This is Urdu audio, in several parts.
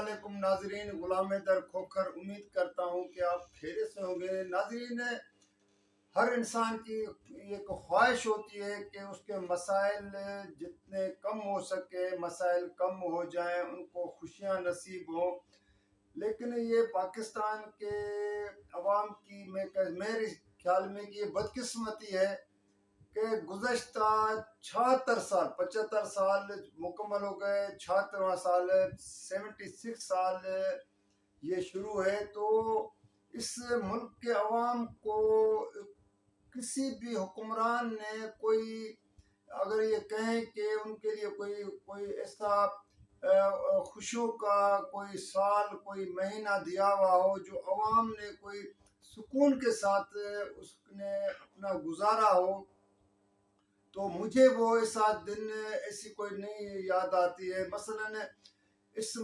علیکم ناظرین، غلام در کھوکھر امید کرتا ہوں کہ آپ خیریت سے ہوں گے۔ ناظرین، ہر انسان کی ایک خواہش ہوتی ہے کہ اس کے مسائل جتنے کم ہو سکے، مسائل کم ہو جائیں، ان کو خوشیاں نصیب ہوں۔ لیکن یہ پاکستان کے عوام کی میرے خیال میں یہ بدقسمتی ہے کہ گزشتہ 75 سال مکمل ہو گئے، 76واں سال 76 سال یہ شروع ہے، تو اس ملک کے عوام کو کسی بھی حکمران نے کوئی، اگر یہ کہیں کہ ان کے لیے کوئی ایسا خوشیوں کا کوئی سال، کوئی مہینہ دیا ہوا ہو جو عوام نے کوئی سکون کے ساتھ اس نے اپنا گزارا ہو، تو مجھے وہ ایسا دن ایسی کوئی نہیں یاد آتی ہے۔ مثلا اس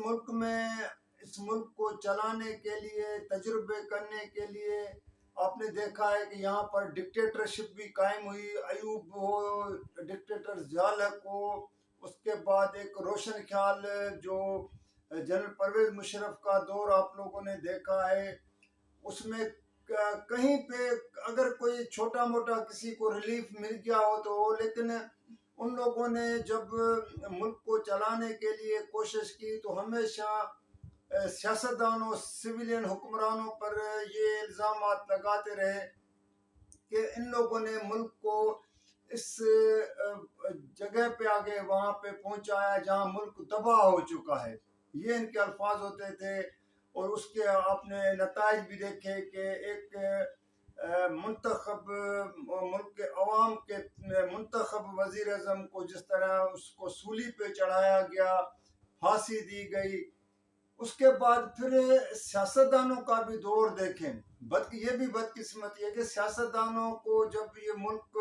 ملک کو چلانے کے لیے، تجربے کرنے کے لیے آپ نے دیکھا ہے کہ یہاں پر ڈکٹیٹرشپ بھی قائم ہوئی، ایوب ہو، ڈکٹیٹر ضیاء ہو، اس کے بعد ایک روشن خیال جو جنرل پرویز مشرف کا دور آپ لوگوں نے دیکھا ہے، اس میں کہیں پہ اگر کوئی چھوٹا موٹا کسی کو ریلیف مل گیا ہو تو ہو، لیکن ان لوگوں نے جب ملک کو چلانے کے لیے کوشش کی تو ہمیشہ سیاستدانوں، سویلین حکمرانوں پر یہ الزامات لگاتے رہے کہ ان لوگوں نے ملک کو اس جگہ پہ آگے وہاں پہ پہنچایا جہاں ملک تباہ ہو چکا ہے، یہ ان کے الفاظ ہوتے تھے۔ اور اس کے آپ نے نتائج بھی دیکھے کہ ایک منتخب ملک کے عوام کے منتخب وزیر اعظم کو جس طرح اس کو سولی پہ چڑھایا گیا، پھانسی دی گئی۔ اس کے بعد پھر سیاستدانوں کا بھی دور دیکھیں، یہ بھی بدقسمتی ہے کہ سیاستدانوں کو جب یہ ملک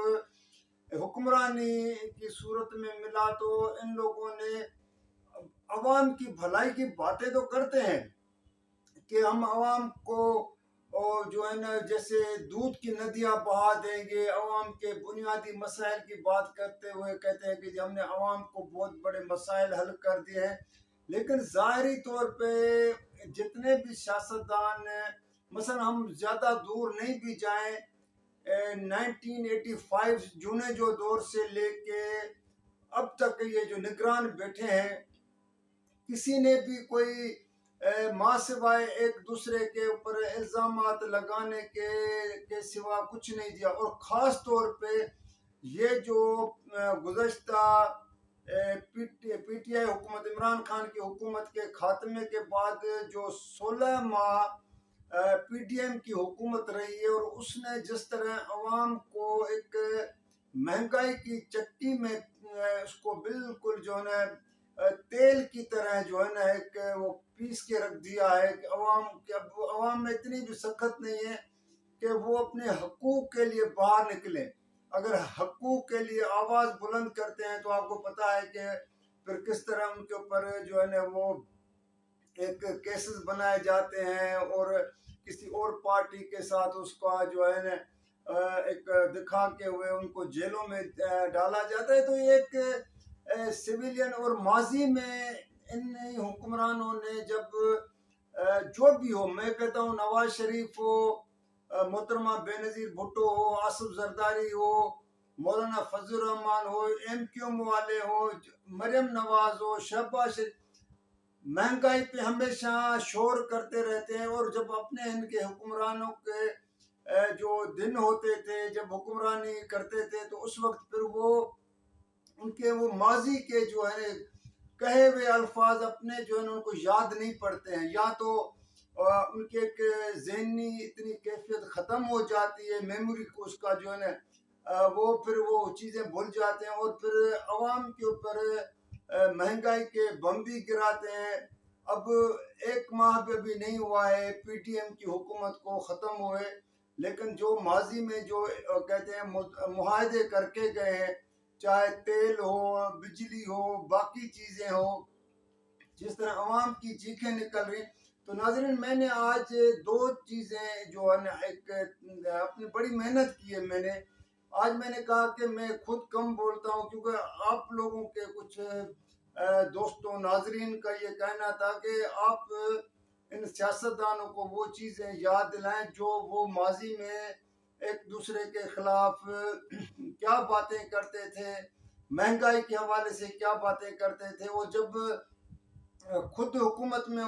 حکمرانی کی صورت میں ملا تو ان لوگوں نے عوام کی بھلائی کی باتیں تو کرتے ہیں کہ ہم عوام کو جو ہے نا جیسے دودھ کی ندیاں بہا دیں گے، عوام کے بنیادی مسائل کی بات کرتے ہوئے کہتے ہیں کہ ہم نے عوام کو بہت بڑے مسائل حل کر دیے ہیں، لیکن ظاہری طور پہ جتنے بھی سیاستدان، مثلا ہم زیادہ دور نہیں بھی جائیں، 1985 جونے جو دور سے لے کے اب تک یہ جو نگران بیٹھے ہیں، کسی نے بھی کوئی ماں سوائے ایک دوسرے کے اوپر الزامات لگانے کے سوا کچھ نہیں دیا۔ اور خاص طور پہ یہ جو گزشتہ پی ٹی آئی حکومت، عمران خان کی حکومت کے خاتمے کے بعد جو 16 ماہ پی ڈی ایم کی حکومت رہی ہے، اور اس نے جس طرح عوام کو ایک مہنگائی کی چکی میں اس کو بالکل جو ہے تیل کی طرح جو ہے نا ایک وہ پیس کے رکھ دیا ہے کہ عوام میں اتنی بھی سخت نہیں ہے کہ وہ اپنے حقوق کے لیے باہر نکلیں۔ اگر حقوق کے لیے آواز بلند کرتے ہیں تو آپ کو پتا ہے کہ پھر کس طرح ان کے اوپر جو ہے نا وہ ایک کیسز بنائے جاتے ہیں، اور کسی اور پارٹی کے ساتھ اس کا جو ہے نا ایک دکھا کے ہوئے ان کو جیلوں میں ڈالا جاتا ہے۔ تو یہ ایک سویلین، اور ماضی میں ان حکمرانوں نے جب جو بھی ہو، میں کہتا ہوں نواز شریف ہو، محترمہ بے نظیر بھٹو ہو، آصف زرداری ہو، مولانا فضل الرحمان ہو، ایم کیو ایم والے ہو، مریم نواز ہو، شہباز شریف، مہنگائی پہ ہمیشہ شور کرتے رہتے ہیں۔ اور جب اپنے ان کے حکمرانوں کے جو دن ہوتے تھے، جب حکمرانی کرتے تھے، تو اس وقت پھر وہ ان کے وہ ماضی کے جو ہے کہے ہوئے الفاظ اپنے جو ہے ان کو یاد نہیں پڑتے ہیں، یا تو ان کے ایک ذہنی اتنی کیفیت ختم ہو جاتی ہے، میموری کو اس کا جو ہے نا وہ پھر وہ چیزیں بھول جاتے ہیں، اور پھر عوام کے اوپر مہنگائی کے بم بھی گراتے ہیں۔ اب ایک ماہ پہ بھی نہیں ہوا ہے پی ٹی ایم کی حکومت کو ختم ہوئے، لیکن جو ماضی میں جو کہتے ہیں معاہدے کر کے گئے ہیں، چاہے تیل ہو، بجلی ہو، باقی چیزیں ہو، جس طرح عوام کی چیخیں نکل رہی۔ تو ناظرین، میں نے آج دو چیزیں جو ہے نا ایک اپنی بڑی محنت کی ہے آج میں نے کہا کہ میں خود کم بولتا ہوں کیونکہ آپ لوگوں کے کچھ دوستوں ناظرین کا یہ کہنا تھا کہ آپ ان سیاستدانوں کو وہ چیزیں یاد دلائیں جو وہ ماضی میں ایک دوسرے کے خلاف کیا باتیں کرتے تھے، مہنگائی کے حوالے سے کیا باتیں کرتے تھے، وہ جب خود حکومت میں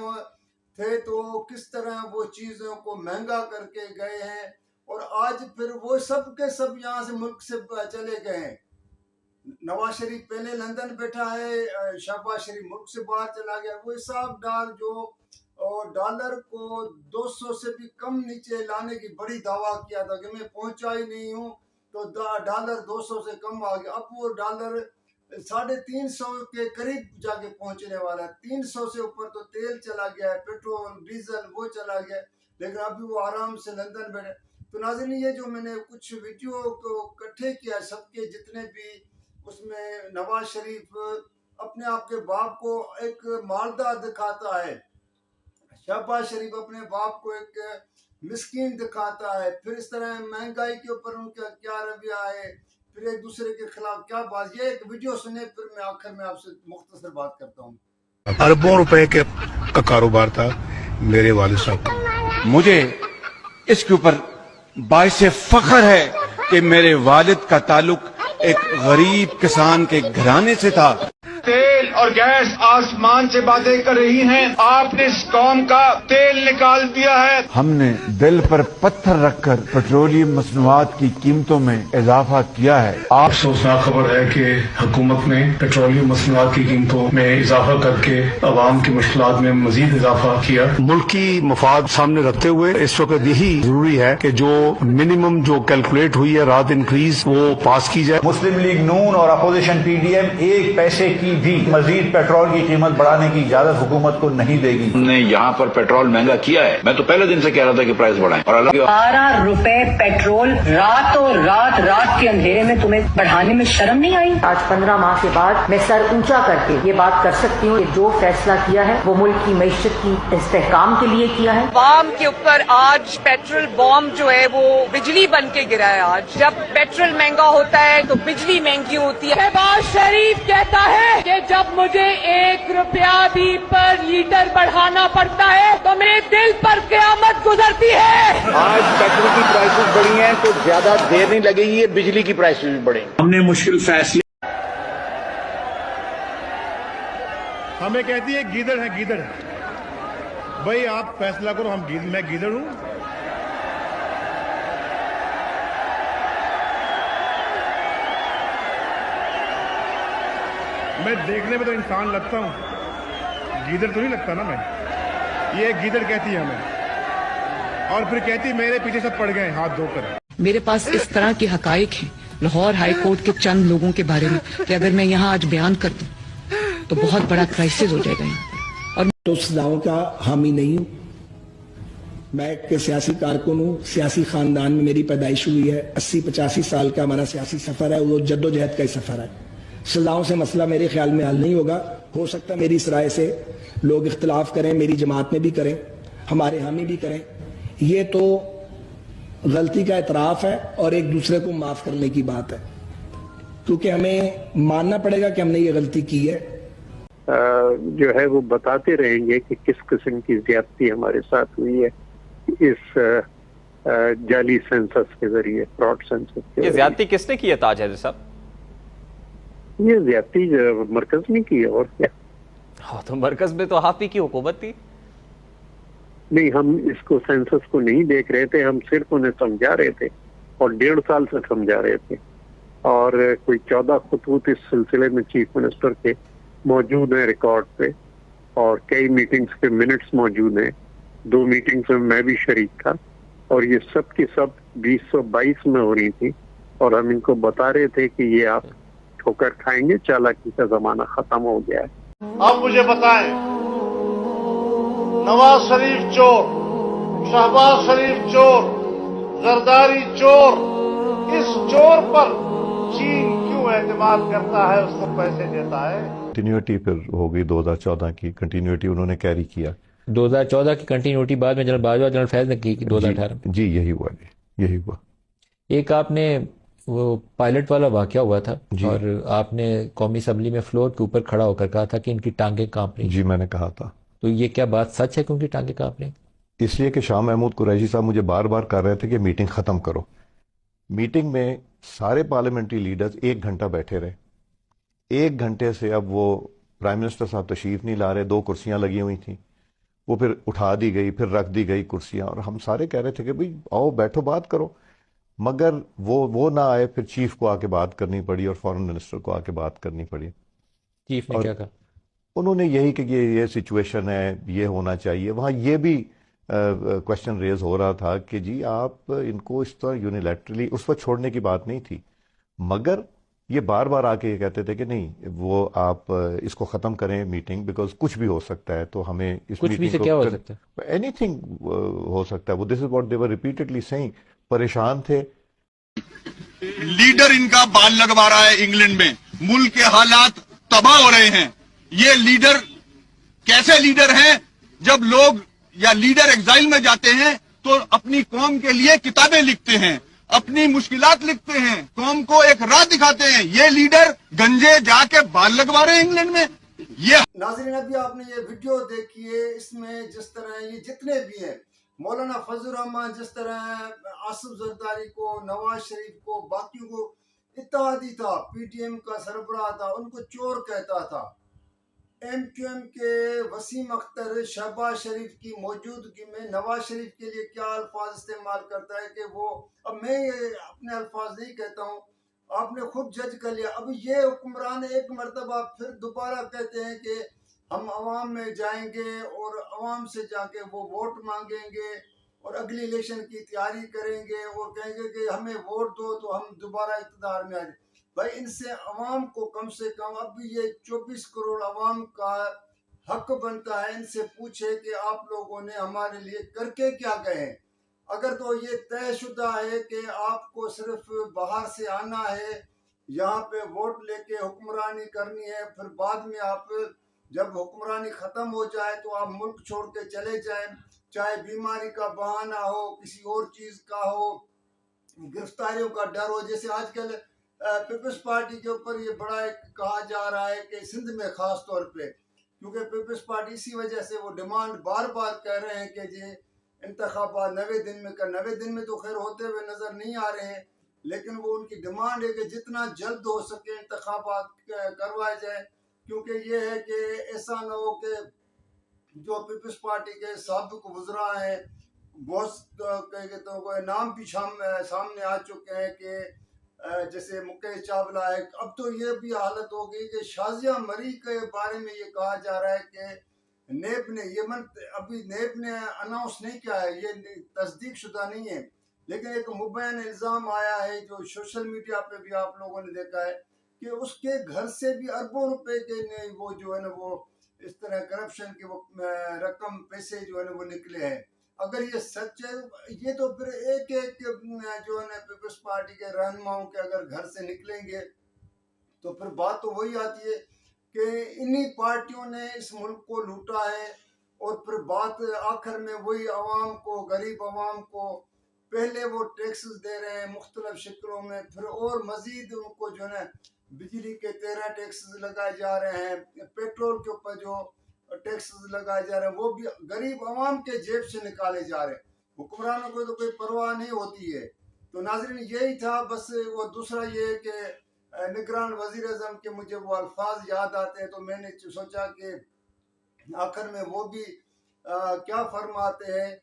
تھے تو کس طرح وہ چیزوں کو مہنگا کر کے گئے ہیں، اور آج پھر وہ سب کے سب یہاں سے ملک سے چلے گئے ہیں۔ نواز شریف پہلے لندن بیٹھا ہے، شہباز شریف ملک سے باہر چلا گیا۔ وہ اسحاق ڈار جو ڈالر کو 200 سے بھی کم نیچے لانے کی بڑی دعویٰ کیا تھا کہ میں پہنچا ہی نہیں ہوں، تو ڈالر 200 سے کم آ گیا۔ اب وہ ڈالر 350 کے قریب جا کے پہنچنے والا ہے، 300 سے اوپر تو تیل چلا گیا ہے، پیٹرول ڈیزل وہ چلا گیا، لیکن ابھی وہ آرام سے لندن بیٹھے۔ تو ناظرین یہ جو میں نے کچھ ویڈیو کو اکٹھے کیا سب کے جتنے بھی، اس میں نواز شریف اپنے آپ کے باپ کو ایک مالدار دکھاتا ہے، شہباز شریف اپنے باپ کو ایک مسکین دکھاتا ہے، پھر اس طرح مہنگائی کے اوپر ان کا کیا رویہ ہے، پھر ایک دوسرے کے خلاف کیا بات۔ یہ ایک ویڈیو سنے، پھر میں آخر میں آپ سے مختصر بات کرتا ہوں۔ اربوں روپے کا کاروبار تھا میرے والد صاحب کا۔ مجھے اس کے اوپر باعث فخر ہے کہ میرے والد کا تعلق ایک غریب کسان کے گھرانے سے تھا۔ تیل اور گیس آسمان سے باتیں کر رہی ہیں، آپ نے اس قوم کا تیل نکال دیا ہے۔ ہم نے دل پر پتھر رکھ کر پیٹرولیم مصنوعات کی قیمتوں میں اضافہ کیا ہے۔ افسوسناک خبر ہے کہ حکومت نے پیٹرولیم مصنوعات کی قیمتوں میں اضافہ کر کے عوام کی مشکلات میں مزید اضافہ کیا۔ ملکی مفاد سامنے رکھتے ہوئے اس وقت یہی ضروری ہے کہ جو منیمم جو کیلکولیٹ ہوئی ہے رات انکریز وہ پاس کی جائے۔ مسلم لیگ نون اور اپوزیشن پی ڈی ایم ایک پیسے کی بھی مزید پیٹرول کی قیمت بڑھانے کی اجازت حکومت کو نہیں دے گی۔ ہم نے یہاں پر پیٹرول مہنگا کیا ہے، میں تو پہلے دن سے کہہ رہا تھا کہ پرائس بڑھائیں، اور 12 روپے پیٹرول رات کے اندھیرے میں تمہیں بڑھانے میں شرم نہیں آئی؟ آج 15 ماہ کے بعد میں سر اونچا کر کے یہ بات کر سکتی ہوں کہ جو فیصلہ کیا ہے وہ ملک کی معیشت کی استحکام کے لیے کیا ہے۔ عوام کے اوپر آج پیٹرول بام جو ہے وہ بجلی بن کے گرا ہے۔ آج جب پیٹرول مہنگا ہوتا ہے تو بجلی مہنگی ہوتی ہے۔ شہباز شریف کہتا ہے کہ جب مجھے 1 روپیہ بھی پر لیٹر بڑھانا پڑتا ہے تو میرے دل پر قیامت گزرتی ہے۔ آج پیٹرول کی پرائسز بڑھی ہیں تو زیادہ دیر نہیں لگے گی، بجلی کی پرائسز بھی بڑھیں۔ ہم نے مشکل فیصلے، ہمیں کہتی ہے گیدڑ ہے گیدڑ ہے، بھائی آپ فیصلہ کرو، میں گیدڑ ہوں؟ میں دیکھنے میں تو انسان لگتا ہوں، گیدڑ تو نہیں لگتا نا میں۔ یہ گیدڑ کہتی ہے ہمیں، اور پھر کہتی میرے پیچھے سب پڑ گئے ہاتھ دھو کر۔ میرے پاس اس طرح کے حقائق ہیں لاہور ہائی کورٹ کے چند لوگوں کے بارے میں کہ اگر میں یہاں آج بیان کر دوں تو بہت بڑا کرائسس ہو جائے گا یہاں پر۔ اور تو اس دعووں کا حامی نہیں ہوں، میں ایک سیاسی کارکن ہوں، سیاسی خاندان میں میری پیدائش ہوئی ہے، 80-85 سال کا ہمارا سیاسی سفر ہے، وہ جدوجہد کا ہی سفر ہے۔ سزاؤں سے مسئلہ میرے خیال میں حل نہیں ہوگا۔ ہو سکتا ہے میری اس رائے سے لوگ اختلاف کریں، میری جماعت میں بھی کریں، ہمارے حامی بھی کریں، یہ تو غلطی کا اعتراف ہے اور ایک دوسرے کو معاف کرنے کی بات ہے، کیونکہ ہمیں ماننا پڑے گا کہ ہم نے یہ غلطی کی ہے۔ جو ہے وہ بتاتے رہیں گے کہ کس قسم کی زیادتی ہمارے ساتھ ہوئی ہے اس جعلی سینسس کے ذریعے، فراڈ سینسس کے۔ یہ زیادتی کس نے کی ہے تاج حیدر صاحب؟ یہ زیادتی مرکز نے کی ہے، اور کیا؟ ہاں تو مرکز میں تو آپ ہی کی حکومت تھی۔ نہیں، ہم اس کو سینسس کو نہیں دیکھ رہے تھے، ہم صرف انہیں سمجھا رہے تھے، اور 1.5 سال سے سمجھا رہے تھے، اور کوئی 14 خطوط اس سلسلے میں چیف منسٹر کے موجود ہیں ریکارڈ پہ، اور کئی میٹنگز کے منٹس موجود ہیں، 2 میٹنگز میں میں بھی شریک تھا، اور یہ سب کی سب 2022 میں ہو رہی تھی، اور ہم ان کو بتا رہے تھے کہ یہ آپ ٹھوکر کھائیں گے، چالاکی کا زمانہ ختم ہو گیا ہے۔ آپ مجھے بتائیں، نواز شریف چور، شہباز شریف چور، زرداری چور، اس چور پر چین کیوں اعتماد کرتا ہے، اس کو پیسے دیتا ہے؟ کنٹینیوٹی پھر ہو گئی 2014 کی کنٹینیوٹی انہوں نے کیری کیا۔ 2014 کی کنٹینیوٹی بعد میں جنرل باجوہ جنرل فیض نے کی 2018 جی یہی ہوا، یہی ہوا۔ ایک آپ نے وہ پائلٹ والا واقعہ ہوا تھا اور آپ نے قومی اسمبلی میں فلور کے اوپر کھڑا ہو کر کہا تھا کہ ان کی ٹانگیں کانپ رہی ہیں. جی میں نے کہا تھا. تو یہ کیا بات سچ ہے کہ ان کی ٹانگیں کانپ رہی ہیں؟ اس لیے کہ شاہ محمود قریشی صاحب مجھے بار بار کر رہے تھے کہ میٹنگ ختم کرو. میٹنگ میں سارے پارلیمنٹری لیڈرز 1 گھنٹہ بیٹھے رہے. 1 گھنٹے سے اب وہ پرائم منسٹر صاحب تشریف نہیں لا رہے. 2 کرسیاں لگی ہوئی تھیں, وہ پھر اٹھا دی گئی, پھر رکھ دی گئی کرسیاں, اور ہم سارے کہہ رہے تھے کہ بھئی آؤ بیٹھو بات کرو. مگر وہ نہ آئے. پھر چیف کو آ کے بات کرنی پڑی اور فورن منسٹر کو آ کے بات کرنی پڑی. چیف نے کیا کہا؟ انہوں نے یہی کہ یہ سچویشن ہے, یہ ہونا چاہیے. وہاں یہ بھی کوشچن ریز ہو رہا تھا کہ جی آپ ان کو اس طرح یونیلیٹرلی اس وقت چھوڑنے کی بات نہیں تھی, مگر یہ بار بار آ کے یہ کہتے تھے کہ نہیں وہ آپ اس کو ختم کریں میٹنگ, بیکاز کچھ بھی ہو سکتا ہے. تو ہمیں اس کچھ بھی سے کیا ہو سکتا ہے؟ اینی تھنگ ہو سکتا ہے. وہ this is what they were repeatedly saying. پریشان تھے. لیڈر ان کا بال لگوا رہا ہے انگلینڈ میں, ملک کے حالات تباہ ہو رہے ہیں. یہ لیڈر کیسے لیڈر ہیں جب لوگ یا لیڈر ایگزائل میں جاتے ہیں تو اپنی قوم کے لیے کتابیں لکھتے ہیں, اپنی مشکلات لکھتے ہیں, قوم کو ایک راہ دکھاتے ہیں. یہ لیڈر گنجے جا کے بال لگوا رہے ہیں انگلینڈ میں. یہ ناظرین ابھی آپ نے یہ ویڈیو دیکھی ہے, اس میں جس طرح یہ جتنے بھی ہیں مولانا فضل الرحمان, جس طرح آصف زرداری کو, نواز شریف کو, باقیوں کو اتحادی تھا, پی ٹی ایم کا سربراہ تھا, ان کو چور کہتا تھا. ایم کیو ایم کے وسیم اختر شہباز شریف کی موجودگی میں نواز شریف کے لیے کیا الفاظ استعمال کرتا ہے کہ وہ, اب میں یہ اپنے الفاظ نہیں کہتا ہوں, آپ نے خود جج کر لیا. اب یہ حکمران ایک مرتبہ پھر دوبارہ کہتے ہیں کہ ہم عوام میں جائیں گے اور عوام سے جا کے وہ ووٹ مانگیں گے اور اگلی الیکشن کی تیاری کریں گے اور کہیں گے کہ ہمیں ووٹ دو تو ہم دوبارہ اقتدار میں آ جائیں. بھائی ان سے عوام کو کم سے کم, اب بھی یہ 24 کروڑ عوام کا حق بنتا ہے ان سے پوچھے کہ آپ لوگوں نے ہمارے لیے کر کے کیا گئے ہیں. اگر تو یہ طے شدہ ہے کہ آپ کو صرف باہر سے آنا ہے, یہاں پہ ووٹ لے کے حکمرانی کرنی ہے, پھر بعد میں آپ جب حکمرانی ختم ہو جائے تو آپ ملک چھوڑ کے چلے جائیں, چاہے بیماری کا بہانہ ہو, کسی اور چیز کا ہو, گرفتاریوں کا ڈر ہو. جیسے آج کل پیپلز پارٹی کے اوپر یہ بڑا کہا جا رہا ہے کہ سندھ میں خاص طور پہ, کیونکہ پیپلز پارٹی اسی وجہ سے وہ ڈیمانڈ بار بار کہہ رہے ہیں کہ جی انتخابات 90 دن میں کر. 90 دن میں تو خیر ہوتے ہوئے نظر نہیں آ رہے ہیں, لیکن وہ ان کی ڈیمانڈ ہے کہ جتنا جلد ہو سکے انتخابات کروائے جائیں, کیونکہ یہ ہے کہ ایسا نہ ہو کہ جو پیپلز پارٹی کے سابق وزراء ہیں بہت نام بھی سامنے آ چکے ہیں کہ جیسے مکیش چاولہ ہے. اب تو یہ بھی حالت ہو گئی کہ شازیہ مری کے بارے میں یہ کہا جا رہا ہے کہ نیب نے, ابھی نیب نے اناؤنس نہیں کیا ہے, یہ تصدیق شدہ نہیں ہے, لیکن ایک مبین الزام آیا ہے جو سوشل میڈیا پہ بھی آپ لوگوں نے دیکھا ہے کہ اس کے گھر سے بھی اربوں روپے کے وہ جو ہے نا وہ اس طرح کرپشن کے وہ رقم پیسے جو ہے نا وہ نکلے ہیں. اگر یہ سچ ہے یہ تو پھر ایک جو ہے نا پیپلز پارٹی کے رہنماؤں کے اگر گھر سے نکلیں گے تو پھر بات تو وہی آتی ہے کہ انہی پارٹیوں نے اس ملک کو لوٹا ہے, اور پھر بات آخر میں وہی عوام کو, غریب عوام کو پہلے وہ ٹیکسز دے رہے ہیں مختلف شکلوں میں, پھر اور مزید ان کو جو ہے نا بجلی کے 13 ٹیکسز لگائے جا رہے ہیں, پیٹرول کے اوپر جو ٹیکسز لگائے جا رہے ہیں وہ بھی غریب عوام کے جیب سے نکالے جا رہے ہیں. حکمرانوں کو تو کوئی پرواہ نہیں ہوتی ہے. تو ناظرین یہی تھا بس. وہ دوسرا یہ کہ نگران وزیر اعظم کے مجھے وہ الفاظ یاد آتے ہیں تو میں نے سوچا کہ آخر میں وہ بھی کیا فرماتے ہیں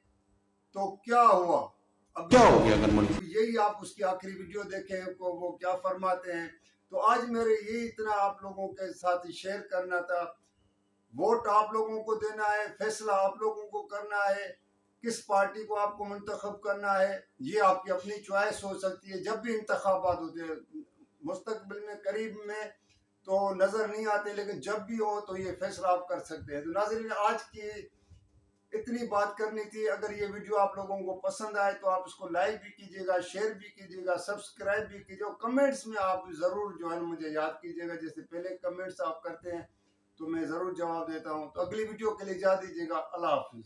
تو کیا ہوا, اب کیا ہو گیا, یہی آپ اس کی آخری ویڈیو دیکھیں وہ کیا فرماتے ہیں. تو آج میرے یہی اتنا آپ لوگوں کے ساتھ شیئر کرنا تھا. ووٹ آپ لوگوں کو دینا ہے, فیصلہ آپ لوگوں کو کرنا ہے, کس پارٹی کو آپ کو منتخب کرنا ہے یہ آپ کی اپنی چوائس ہو سکتی ہے. جب بھی انتخابات ہوتے ہیں مستقبل میں قریب میں تو نظر نہیں آتے, لیکن جب بھی ہو تو یہ فیصلہ آپ کر سکتے ہیں. تو ناظرین آج کی اتنی بات کرنی تھی. اگر یہ ویڈیو آپ لوگوں کو پسند آئے تو آپ اس کو لائک بھی کیجیے گا, شیئر بھی کیجیے گا, سبسکرائب بھی کیجیے گا, کمنٹس میں آپ ضرور جو ہے مجھے یاد کیجیے گا. جیسے پہلے کمنٹس آپ کرتے ہیں تو میں ضرور جواب دیتا ہوں. تو اگلی ویڈیو کے لیے اجازت دیجیے گا. اللہ حافظ.